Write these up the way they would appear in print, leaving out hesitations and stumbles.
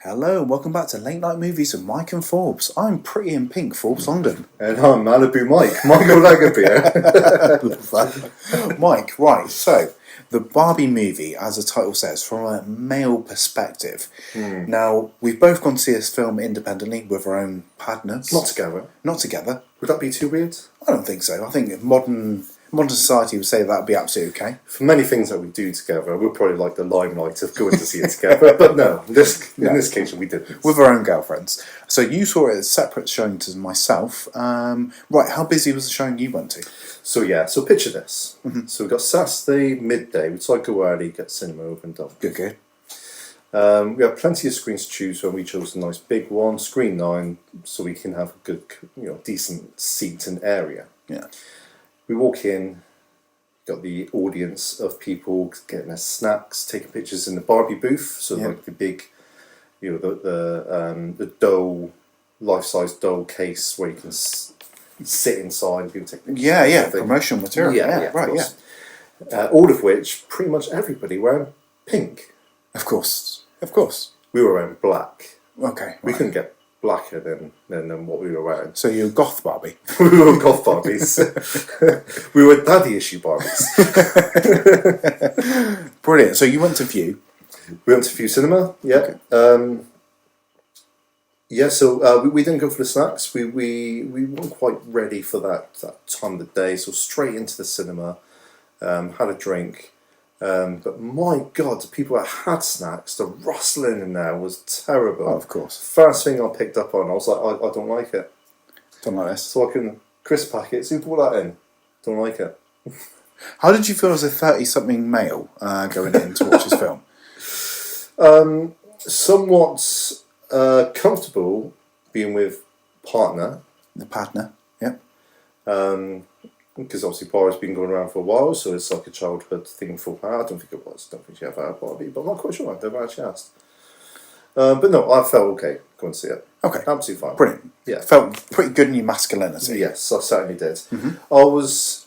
Hello and welcome back to Late Night Movies with Mike and Forbes. I'm Pretty in Pink, Forbes London. And I'm Malibu Mike, Michael Lagavere. Mike, right, so the Barbie movie, as the title says, from a male perspective. Now, we've both gone to see this film independently with our own partners. Not together. Not together. Would that be too weird? I don't think so. I think modern society would say that would be absolutely okay. For many things that we do together, we're probably like the limelight of going to see it together. But no, in this case, we didn't. With our own girlfriends. So you saw it as separate showing to myself. Right, how busy was the showing you went to? So picture this. So we got Saturday midday. We tried to go early, get cinema opened up. Good. We have plenty of screens to choose from. We chose a nice big one, screen 9, so we can have a good, decent seat and area. Yeah. We walk in, got the audience of people getting their snacks, taking pictures in the Barbie booth. So like the big, the doll, life-size doll case where you can sit inside and people take pictures. Yeah, promotional material. Yeah. All of which, pretty much everybody wearing pink. Of course. We were wearing black. Okay. We couldn't get blacker than what we were wearing. So you're goth Barbie. We were goth Barbies. We were daddy issue Barbies. Brilliant. So you went to View. We went to View Cinema. Yeah. Okay. So we didn't go for the snacks. We weren't quite ready for that time of the day. So straight into the cinema. Had a drink. But my God, the people that had snacks, the rustling in there was terrible. Oh, of course. First thing I picked up on, I was like, I don't like it. Don't like this. So I can crisp packets. Who brought that in? Don't like it. How did you feel as a 30-something male going in to watch this film? Somewhat comfortable being with partner. The partner, yep. Because obviously Barbie's been going around for a while, so it's like a childhood thing for her. I don't think it was. I don't think she ever had Barbie, but I'm not quite sure. I've never actually asked. But no, I felt okay going to see it. Okay. Absolutely fine. Brilliant. Yeah. Felt pretty good in your masculinity. Yes, I certainly did.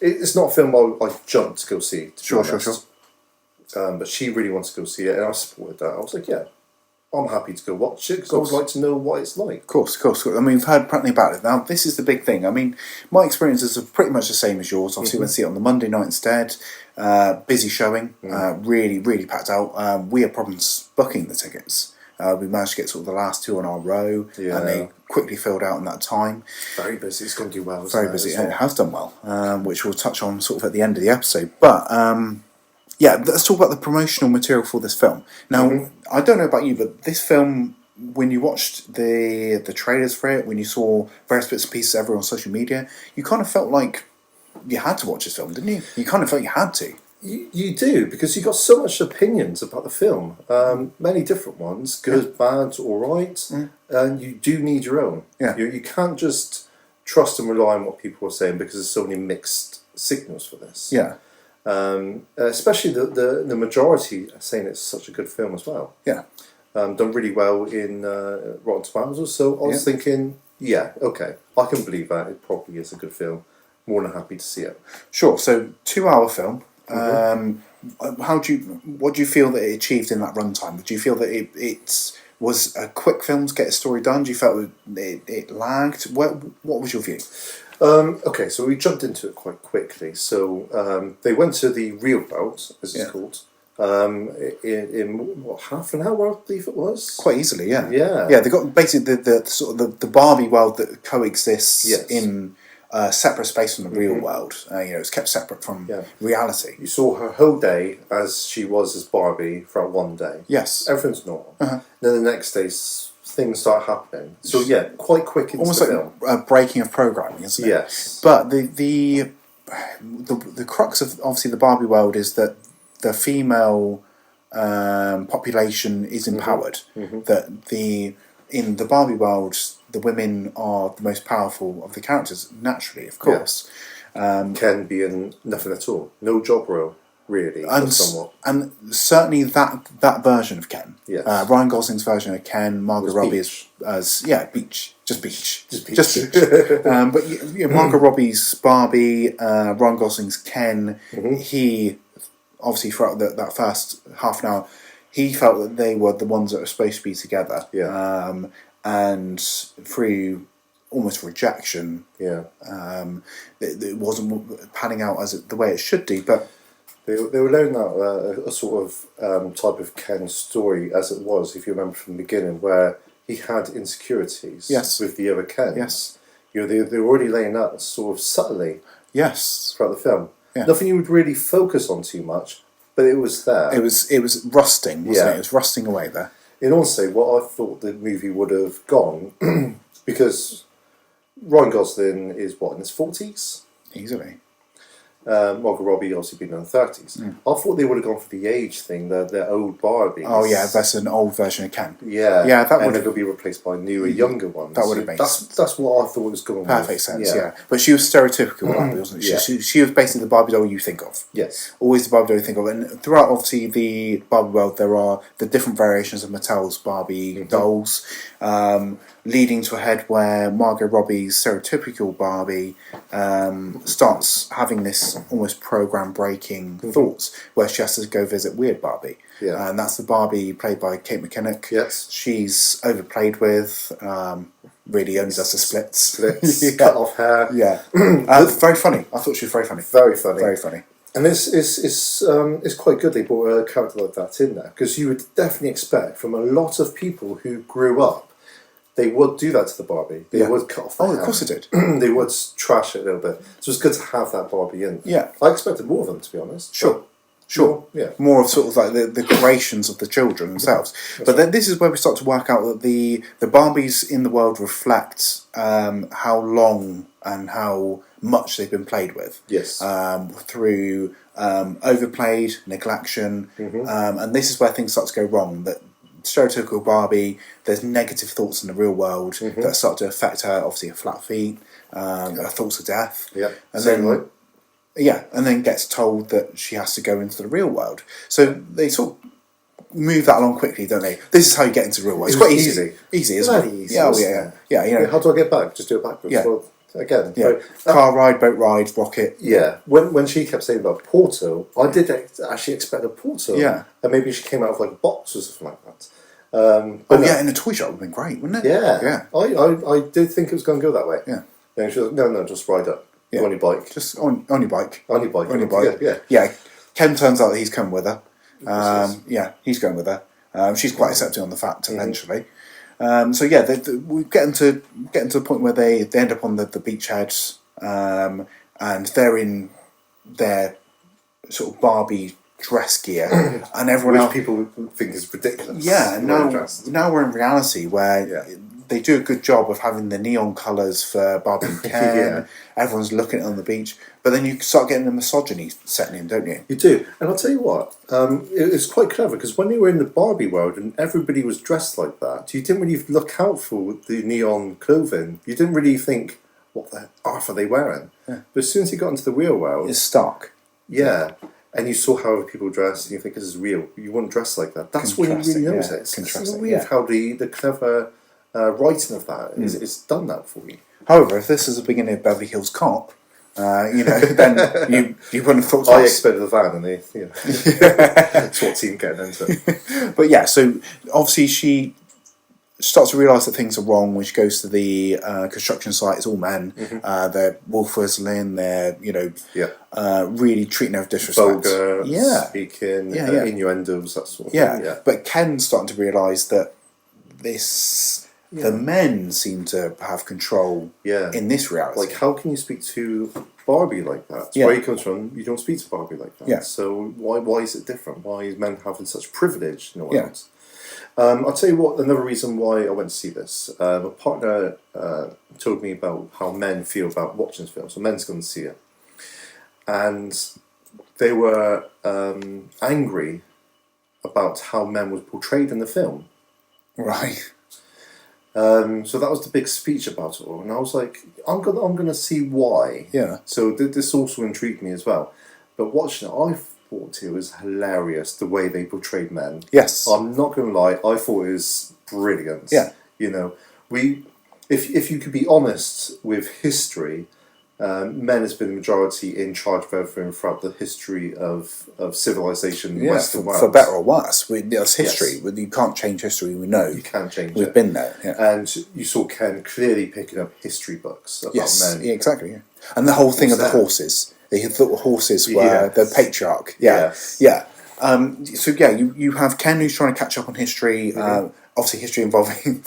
It's not a film I jumped to go see, to be honest. But she really wanted to go see it, and I supported that. I was like, yeah, I'm happy to go watch it, because I would like to know what it's like. Of course. I mean, we've heard plenty about it. Now, this is the big thing. I mean, my experiences are pretty much the same as yours. Obviously, went to see it on the Monday night instead. Busy showing. Really, really packed out. We had problems booking the tickets. We managed to get sort of the last 2 on our row, and they quickly filled out in that time. Very busy. It's going to do well. Very busy, and it has done well, which we'll touch on sort of at the end of the episode. But let's talk about the promotional material for this film. Now, I don't know about you, but this film, when you watched the trailers for it, when you saw various bits and pieces everywhere on social media, you kind of felt like you had to watch this film, didn't you? You kind of felt you had to. You do, because you got so much opinions about the film. Many different ones, good, bad, all right. And you do need your own. Yeah. You can't just trust and rely on what people are saying, because there's so many mixed signals for this. Yeah. Especially the majority are saying it's such a good film as well. Yeah. Done really well in Rotten Tomatoes. So I was thinking, okay, I can believe that. It probably is a good film. More than happy to see it. Sure. So 2-hour film. What do you feel that it achieved in that runtime? Do you feel that it was a quick film to get a story done? Do you feel it lagged? What was your view? Okay, so we jumped into it quite quickly. So they went to the real world, as it's called, in half an hour, I believe it was. Quite easily, yeah. Yeah. They got basically the sort of the Barbie world that coexists in separate space from the real world. It's kept separate from reality. You saw her whole day as she was as Barbie for one day. Yes. Everything's normal. Then the next day, things start happening. So quite quick into the film. Almost like a breaking of programming, isn't it? Yes. But the crux of obviously the Barbie world is that the female population is empowered. That in the Barbie world, the women are the most powerful of the characters, naturally, of course. Ken being nothing at all. No job role, really, somewhat. And certainly that version of Ken. Yes. Ryan Gosling's version of Ken, Margot Robbie as Beach. Just Beach. But Margot Robbie's Barbie, Ryan Gosling's Ken, he, obviously throughout that first half an hour, he felt that they were the ones that were supposed to be together. Yeah. And through almost rejection, it wasn't panning out the way it should do. But they were laying out a sort of type of Ken story as it was, if you remember from the beginning, where he had insecurities with the other Kens. Yes. They were already laying out sort of subtly throughout the film. Yeah. Nothing you would really focus on too much, but it was there. It was rusting, wasn't it? It was rusting away there. In honesty, what I thought the movie would have gone, because Ryan Gosling is in his 40s? Easily. Margot Robbie obviously been in the 30s. I thought they would have gone for the age thing, the old Barbie. Oh yeah, that's an old version of Ken. Yeah, that and would they're going to be replaced by newer, younger ones. That would have made that's what I thought was going on. Perfect sense. Yeah, but she was stereotypical Barbie, wasn't she? Yeah. She was basically the Barbie doll you think of. Yes, always the Barbie doll you think of, and throughout obviously the Barbie world, there are the different variations of Mattel's Barbie dolls. Leading to a head where Margot Robbie's stereotypical Barbie starts having this almost program-breaking thoughts, where she has to go visit Weird Barbie. Yeah. And that's the Barbie played by Kate McKinnon. Yes. She's overplayed with, really only does the splits. Cut off hair. Yeah. Very funny. I thought she was very funny. Very funny. Very funny. And it's quite good they brought a character like that in there, because you would definitely expect from a lot of people who grew up, they would do that to the Barbie. They would cut off the hair. Of course they did. They would trash it a little bit. So it's good to have that Barbie in. Yeah. I expected more of them, to be honest. Sure. Yeah. More of sort of like the creations of the children themselves. But then this is where we start to work out that the Barbies in the world reflect how long and how much they've been played with. Yes. Through overplayed, neglection, and this is where things start to go wrong. That stereotypical Barbie, there's negative thoughts in the real world that start to affect her. Obviously, her flat feet, her thoughts of death. Yeah. And then, and then gets told that she has to go into the real world. So they sort of move that along quickly, don't they? This is how you get into the real world. It's quite easy. Easy, isn't it? Easy, Yeah. You know, how do I get back? Just do it backwards. Yeah. Well, again. Yeah. Car ride, boat ride, rocket. Yeah. When she kept saying about Porto, I did actually expect a Porto. Yeah. And maybe she came out of like a box or something like that. In a toy shop would have been great, wouldn't it? Yeah. I did think it was going to go that way. Yeah. And she was like, no, just ride up. Yeah. On your bike. Just on your bike. On your bike. On your bike. Yeah. Ken turns out that he's coming with her. He's going with her. She's quite accepting on the fact eventually. We get into the point where they end up on the beachhead, and they're in their sort of Barbie dress gear, and everyone else, people think is ridiculous. Yeah, now we're in reality where they do a good job of having the neon colours for Barbie and Ken. Everyone's looking at it on the beach, but then you start getting the misogyny setting in, don't you? You do, and I'll tell you what, it's quite clever, because when they were in the Barbie world and everybody was dressed like that, you didn't really look out for the neon clothing. You didn't really think, what the earth are they wearing? Yeah. But as soon as you got into the real world, It's stark. yeah. And you saw how other people dress, and you think this is real. You wouldn't dress like that. That's when you really notice it. It's weird how the clever writing of that is done that for you. However, if this is the beginning of Beverly Hills Cop, then you wouldn't have thought I twice. expected the van and the SWAT team getting into it. But yeah, so obviously she starts to realise that things are wrong when she goes to the construction site. It's all men. They're wolf whistling. They're really treating her with disrespect. Vulgar, speaking, innuendos, that sort of thing. Yeah. But Ken's starting to realise that the men seem to have control in this reality. Like, how can you speak to Barbie like that? Where he comes from, you don't speak to Barbie like that. Yeah. So why is it different? Why is men having such privilege? No one else. I'll tell you what, another reason why I went to see this. A partner told me about how men feel about watching this film. So men's going to see it. And they were angry about how men was portrayed in the film. Right. So that was the big speech about it all, and I was like, I'm gonna see why. Yeah. So this also intrigued me as well. But watching it, I thought it was hilarious the way they portrayed men. Yes. I'm not gonna lie, I thought it was brilliant. Yeah. You know, if you could be honest with history, men has been the majority in charge of everything throughout the history of civilization in the Western world. For better or worse. That's history. Yes. You can't change history, we know. You can't change it. We've been there. Yeah. And you saw Ken clearly picking up history books about men. Yeah, exactly. Yeah. And the whole thing of the horses. He thought the horses were the patriarch. Yeah. Yes. Yeah. You have Ken who's trying to catch up on history. Obviously, history involving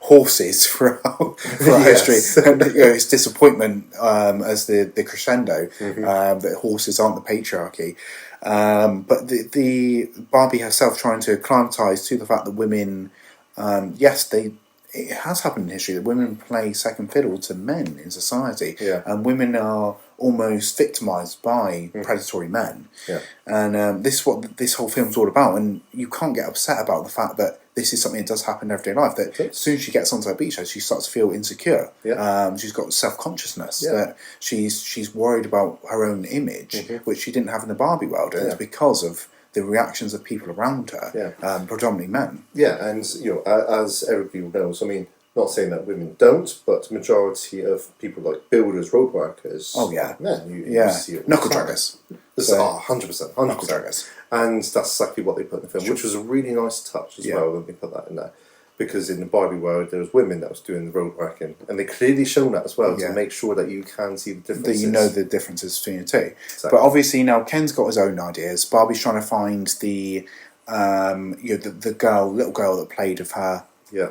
horses throughout history, and his disappointment as the crescendo that horses aren't the patriarchy. But the Barbie herself trying to acclimatise to the fact that women, it has happened in history that women play second fiddle to men in society, and women are almost victimised by predatory men. Yeah. And this is what this whole film's all about. And you can't get upset about the fact that this is something that does happen in everyday life. That as soon as she gets onto a beach house, she starts to feel insecure. Yeah. She's got self-consciousness that she's worried about her own image, which she didn't have in the Barbie world, and it's because of the reactions of people around her, predominantly men. Yeah, and as everybody knows, I mean, not saying that women don't, but the majority of people like builders, road workers, men. You see it knuckle draggers. 100%. Knuckle draggers. And that's exactly what they put in the film, which was a really nice touch as well when they put that in there. Because in the Barbie world, there was women that was doing the road working, and they clearly shown that as well to make sure that you can see the differences. That you know the differences between the two. Exactly. But obviously now Ken's got his own ideas. Barbie's trying to find the little girl that played with her. Yeah.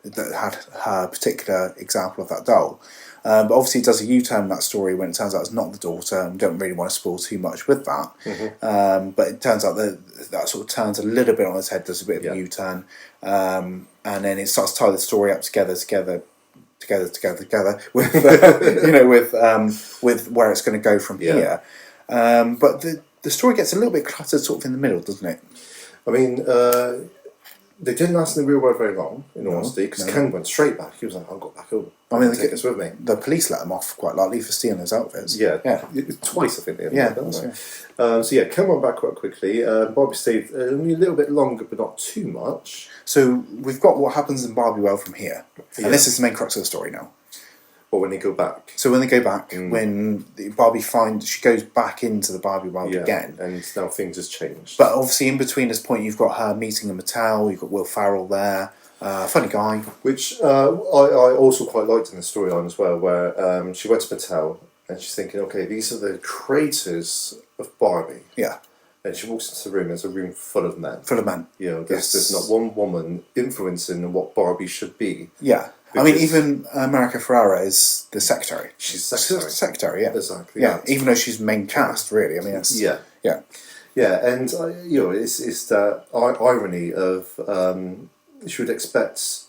That had her particular example of that doll. But obviously it does a U-turn in that story when it turns out it's not the daughter, and we don't really want to spoil too much with that. But it turns out that sort of turns a little bit on its head, does a bit of a U-turn, and then it starts to tie the story up together with with where it's going to go from here. But the story gets a little bit cluttered sort of in the middle, doesn't it? I mean, they didn't last in the real world very long, in all honesty, because Ken went straight back. He was like, I'll go back home. Take this with me. The police let him off quite lightly for stealing those outfits. Yeah. Twice, I think they have done that. Ken went back quite quickly. Barbie stayed only a little bit longer, but not too much. So we've got what happens in Barbie world from here. And this is the main crux of the story now. Or when they go back. So when they go back, when Barbie she goes back into the Barbie world again. And now things has changed. But obviously in between this point, you've got her meeting a Mattel, you've got Will Ferrell there, funny guy. Which I also quite liked in the storyline as well, where she went to Mattel and she's thinking, okay, these are the creators of Barbie. Yeah. And she walks into the room, there's a room full of men. Full of men. There's not one woman influencing what Barbie should be. Yeah. I mean, even America Ferrera is the secretary. She's secretary. Secretary, yeah. Exactly. Yeah, even though she's main cast, really. I mean, that's... Yeah. Yeah. Yeah, and, it's that irony of she would expect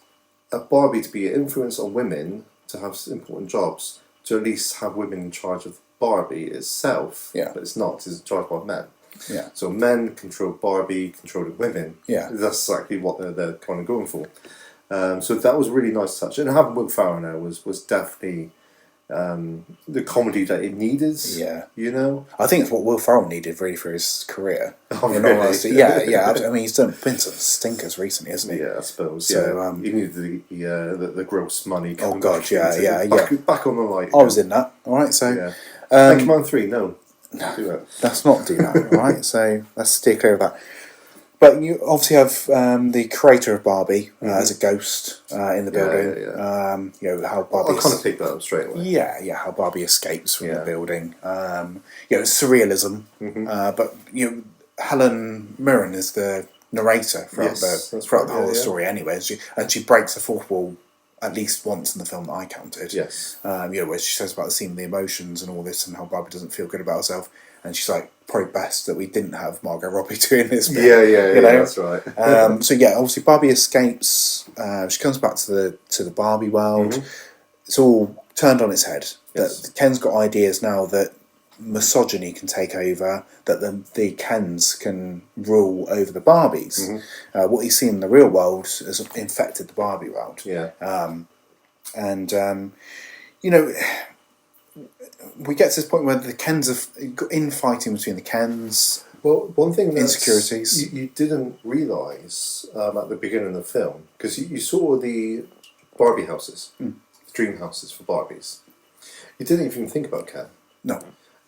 a Barbie to be an influence on women to have important jobs, to at least have women in charge of Barbie itself. Yeah. But it's not. It's charged by men. Yeah. So men control Barbie, controlling women. Yeah. That's exactly what they're kind of going for. So that was a really nice touch. And having Will Ferrell now was definitely the comedy that it needed. Yeah. I think it's what Will Ferrell needed really for his career. Oh, really? Yeah. I mean, he's been some stinkers recently, hasn't he? Yeah, I suppose. So, he needed the gross money. Oh God, yeah. Back on the light. I was in that. All right, so. Command 3, no. No, do that. Let's not do that. All right, so let's steer clear of that. But you obviously have the creator of Barbie as a ghost in the building. How Barbie. I kind of picked that up straight away. Yeah, how Barbie escapes from the building. It's surrealism. But Helen Mirren is the narrator throughout the whole of the story, anyway. And she breaks the fourth wall at least once in the film that I counted. Yes. Where she says about the scene of the emotions and all this, and how Barbie doesn't feel good about herself. And she's like, probably best that we didn't have Margot Robbie doing this bit. Yeah, that's right. Obviously Barbie escapes. She comes back to the Barbie world. It's all turned on its head. Yes. That Ken's got ideas now that misogyny can take over, that the Kens can rule over the Barbies. What he's seen in the real world has infected the Barbie world. Yeah. We get to this point where the Kens are infighting between the Kens. Well, one thing insecurities you didn't realise at the beginning of the film, because you saw the Barbie houses, dream houses for Barbies, He didn't even think about Ken. No.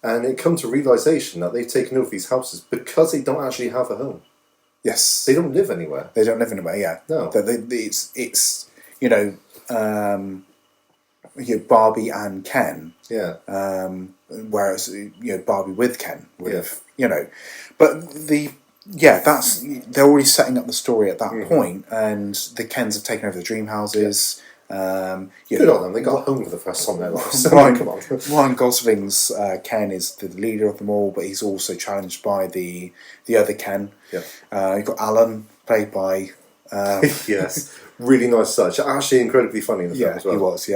And it comes to realisation that they've taken over these houses because they don't actually have a home. Yes. They don't live anywhere. They don't live anywhere, yeah. No. It's Barbie and Ken. Yeah. Whereas, Barbie with Ken would have, But they're already setting up the story at that point, and the Kens have taken over the dream houses. Good on them. They got home for the first time in their lives. Come on. Ryan Gosling's Ken is the leader of them all, but he's also challenged by the other Ken. Yeah. You've got Alan, played by... yes. Really nice touch. Actually incredibly funny in the film as well. He was, he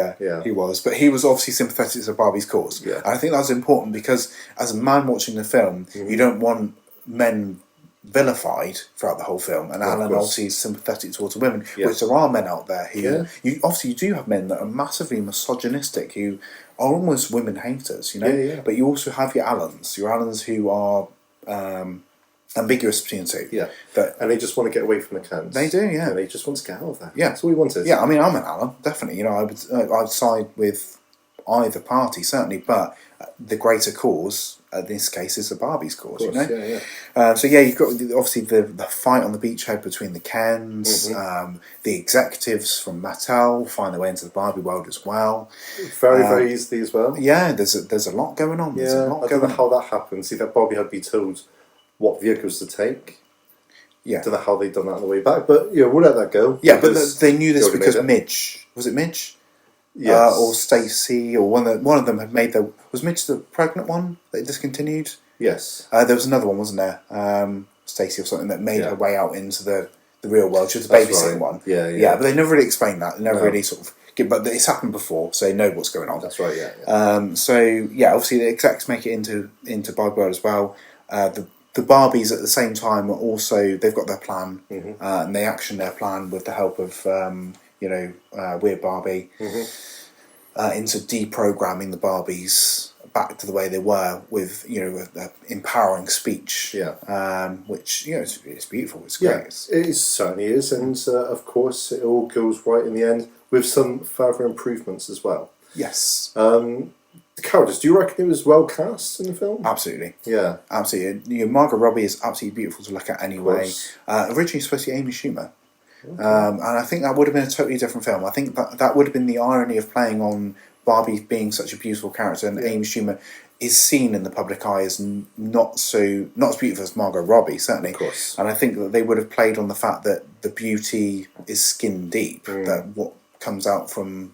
was. But he was obviously sympathetic to Barbie's cause. Yeah. And I think that was important because as a man watching the film, you don't want men vilified throughout the whole film, and Alan obviously is sympathetic towards the women, which there are men out there who you do have men that are massively misogynistic, who are almost women haters, but you also have your Allens who are ambiguous between the two, and they just want to get away from the Kens. They do, yeah. And they just want to get out of there. Yeah, that's all we wanted. Yeah, I mean, I'm an Allen, definitely. I'd side with either party certainly, but the greater cause in this case is the Barbie's cause, you've got obviously the fight on the beachhead between the Kens, the executives from Mattel find their way into the Barbie world as well. Very easily as well. Yeah, there's a lot going on. I don't know how that happened. See, that Barbie had to be told what vehicles to take. Yeah, I don't know how they've done that on the way back, but we'll let that go. Yeah, but they knew this because Midge, was it Midge? Yes. Or Stacey, or one of them had made was Midge the pregnant one that discontinued? Yes. There was another one, wasn't there? Stacey or something that made her way out into the real world. She was the babysitting one. Yeah. But they never really explained that. They never really sort of. But it's happened before, so they know what's going on. That's right. Yeah. Obviously the execs make it into Barbie World as well. The Barbies at the same time are also, they've got their plan, and they action their plan with the help of Weird Barbie into deprogramming the Barbies back to the way they were with empowering speech. Which it's beautiful. It's great. It certainly is, and of course it all goes right in the end with some further improvements as well. Yes. The characters, do you reckon it was well cast in the film? Absolutely. Yeah. Absolutely. Margot Robbie is absolutely beautiful to look at anyway. Originally supposed to be Amy Schumer. Okay. And I think that would have been a totally different film. I think that would have been the irony of playing on Barbie being such a beautiful character, and Amy Schumer is seen in the public eye as not as beautiful as Margot Robbie, certainly. Of course. And I think that they would have played on the fact that the beauty is skin deep, that what comes out from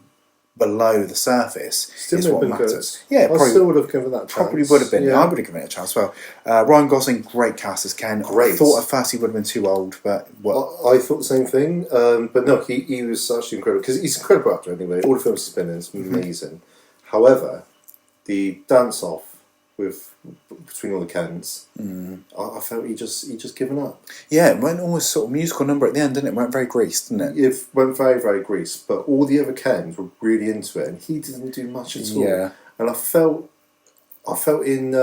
below the surface is what matters. Good. Yeah, I still would have given that a chance. Probably would have been. Yeah. I would have given it a chance. Well, Ryan Gosling, great cast as Ken. Great. I thought at first he would have been too old, but I thought the same thing. But no, he was actually incredible because he's an incredible actor anyway. All the films he's been in is amazing. However, the dance off between all the Kens, I felt he just given up. Yeah, it went almost sort of musical number at the end, didn't it? It went very greased, didn't it? It went very, very greased, but all the other Kens were really into it, and he didn't do much at all. Yeah. And I felt in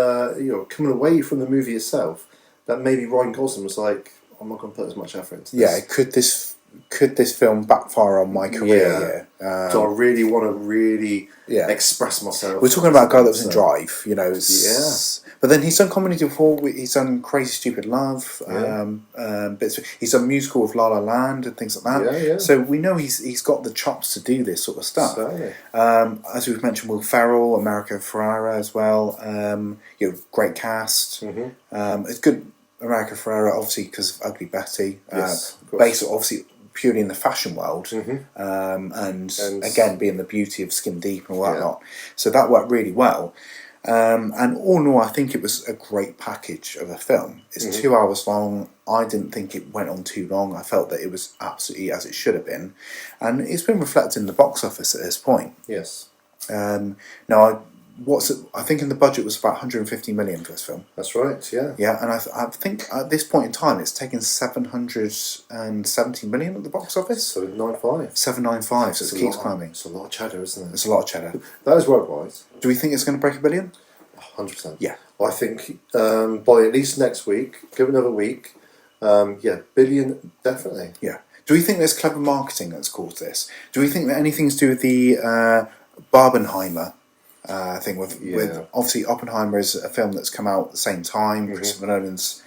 coming away from the movie itself that maybe Ryan Gosling was like, I'm not going to put as much effort into this. Yeah, could this film backfire on my career? Yeah. Do I really want to express myself? We're talking about a guy that was in Drive, But then he's done comedy before. He's done Crazy Stupid Love. He's done musical with La La Land and things like that. Yeah. So we know he's got the chops to do this sort of stuff. As we've mentioned, Will Ferrell, America Ferrera as well. Great cast. It's good. America Ferrera, obviously, because of Ugly Betty. Based obviously purely in the fashion world, and again being the beauty of Skin Deep and all that lot. So that worked really well. And all in all, I think it was a great package of a film. It's 2 hours long. I didn't think it went on too long. I felt that it was absolutely as it should have been, and it's been reflected in the box office at this point. Yes. Now, I think in the budget was about 150 million for this film. That's right, yeah. Yeah, and I think at this point in time it's taken 770 million at the box office. 795. 795, so it keeps climbing. It's a lot of cheddar, isn't it? It's a lot of cheddar. That is worldwide. Do we think it's going to break $1 billion? 100%. Yeah. I think by at least next week, give it another week, billion, definitely. Yeah. Do we think there's clever marketing that's caused this? Do we think that anything's to do with the Barbenheimer thing with obviously Oppenheimer is a film that's come out at the same time. Christopher Nolan's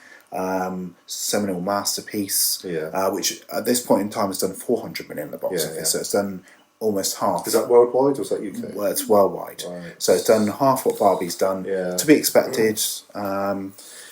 seminal masterpiece, which at this point in time has done 400 million at the box office. So it's done almost half. Is that worldwide or is that UK? Well, it's worldwide. Right. So it's done half what Barbie's done. To be expected.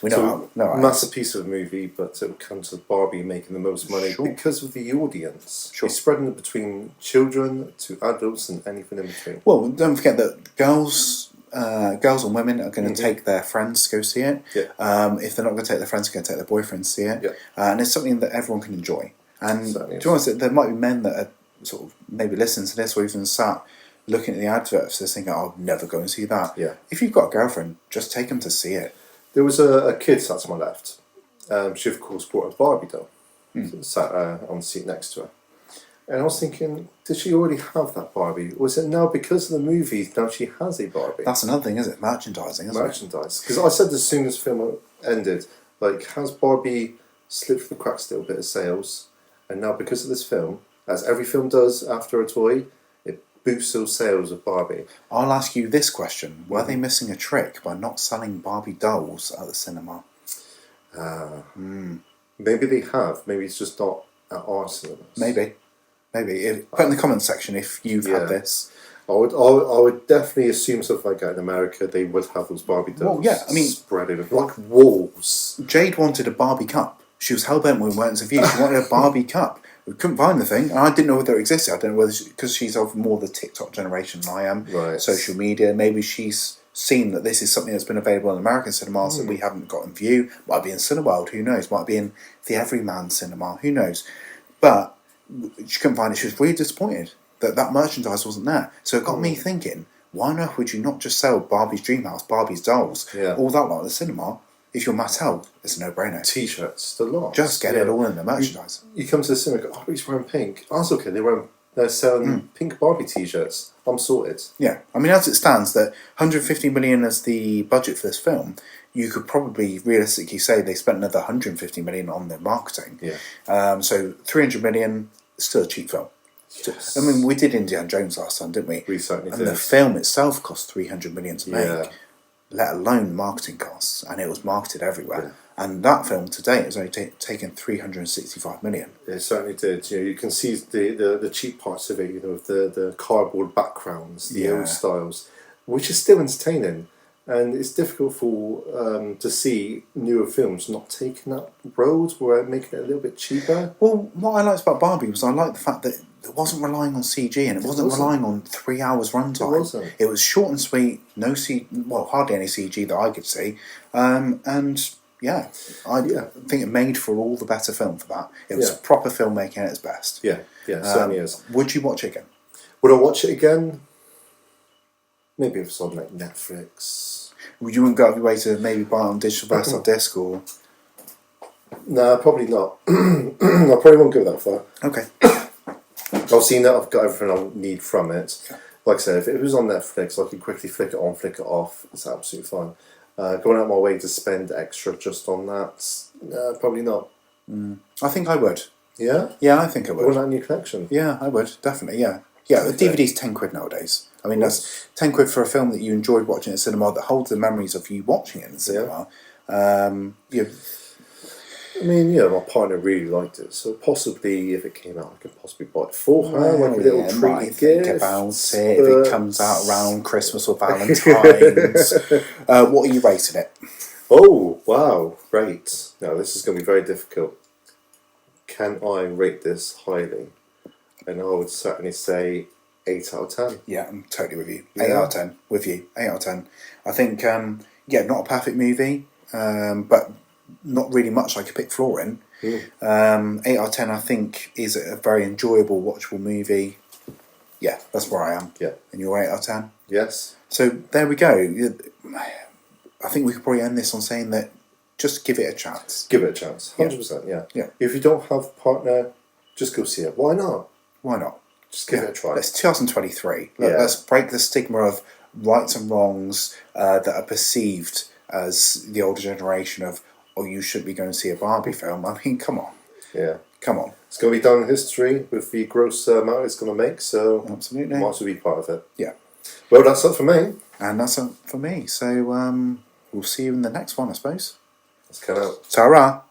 We know masterpiece of a movie, but it will come to Barbie making the most money because of the audience. It's spreading it between children to adults and anything in between. Well, don't forget that girls and women are going to take their friends to go see it. If they're not going to take their friends, they're going to take their boyfriends to see it. And it's something that everyone can enjoy. And to be honest, there might be men that are sort of maybe listening to this or even sat looking at the adverts, they're thinking, I'll never go and see that. If you've got a girlfriend, just take them to see it. There was a kid sat to my left. She, of course, brought a Barbie doll. Sat on the seat next to her. And I was thinking, did she already have that Barbie? Or is it now because of the movies, now she has a Barbie? That's another thing, isn't it? Merchandising, isn't it? Merchandise. Because I said as soon as the film ended, like, has Barbie slipped through the cracks a little bit of sales? And now because of this film, as every film does after a toy, it boosts those sales of Barbie. I'll ask you this question. Were they missing a trick by not selling Barbie dolls at the cinema? Maybe they have. Maybe it's just not at our cinemas. Maybe. Put in the comments section if you've had this. I would definitely assume something like that in America. They would have those Barbie dolls. Well, I mean, spreading like walls. Jade wanted a Barbie cup. She was hellbent when we went to view. She wanted a Barbie cup. We couldn't find the thing, and I didn't know whether it existed. I don't know whether because she's of more the TikTok generation than I am. Right. Social media. Maybe she's seen that this is something that's been available in American cinemas that we haven't got in view. Might be in Cineworld. Who knows? Might be in the Everyman cinema. Who knows? But she couldn't find it. She was really disappointed that merchandise wasn't there. So it got me thinking, why on earth would you not just sell Barbie's Dreamhouse, Barbie's dolls, all that lot at the cinema? If you're Mattel, it's a no-brainer. T-shirts, the lot. Just get it all in the merchandise. You come to the cinema and go, oh, he's wearing pink. Oh, that's okay. They're selling pink Barbie T-shirts. I'm sorted. Yeah. I mean, as it stands, that 150 million as the budget for this film, you could probably realistically say they spent another 150 million on their marketing. So 300 million, still a cheap film. Yes. I mean, we did Indiana Jones last time, didn't we? We certainly did. And the film itself cost 300 million to make, let alone marketing costs, and it was marketed everywhere. And that film to date has only taken 365 million. It certainly did. You can see the cheap parts of it, the cardboard backgrounds, the old styles, which is still entertaining. And it's difficult to see newer films not taking that road, where making it a little bit cheaper. Well, what I liked about Barbie was I liked the fact that it wasn't relying on CG and it wasn't relying on 3 hours runtime. It was short and sweet, hardly any CG that I could see. I think it made for all the better film for that. It was proper filmmaking at its best. Certainly is. Would you watch it again? Would I watch it again? Maybe if it's on like Netflix. Would you wouldn't go out of your way to maybe buy it on digital versus on disc or? No, probably not. I probably won't go that far. Okay. I've seen that. I've got everything I need from it. Like I said, if it was on Netflix, I could quickly flick it on, flick it off. It's absolutely fine. Going out my way to spend extra just on that, probably not. I think I would. Yeah? Yeah, I think I would. Put that in your collection? Yeah, I would, definitely, yeah. Yeah, the DVD's 10 quid nowadays. I mean, that's 10 quid for a film that you enjoyed watching at the cinema, that holds the memories of you watching it in the cinema. I mean, my partner really liked it, so possibly if it came out, I could possibly buy it for her, like a little treat gift. Think about it if it comes out around Christmas or Valentine's. What are you rating it? Oh, wow, great. Now, this is going to be very difficult. Can I rate this highly? And I would certainly say 8 out of 10. Yeah, I'm totally with you. 8 out of 10. With you. 8 out of 10. I think, not a perfect movie, but not really much I could pick flaw in. 8 out of 10, I think, is a very enjoyable, watchable movie. Yeah, that's where I am. Yeah. And you're 8 out of 10? Yes. So there we go. I think we could probably end this on saying that just give it a chance. Give it a chance. 100%, yeah. If you don't have a partner, just go see it. Why not? Why not? Just give it a try. It's 2023. Let's break the stigma of rights and wrongs that are perceived as the older generation of, you should be going to see a Barbie film. I mean, come on. Yeah. Come on. It's going to be done in history with the gross amount it's going to make, so absolutely. might as well be part of it. Yeah. Well, that's it for me. And that's it for me. So we'll see you in the next one, I suppose. Let's cut out. Ta-ra!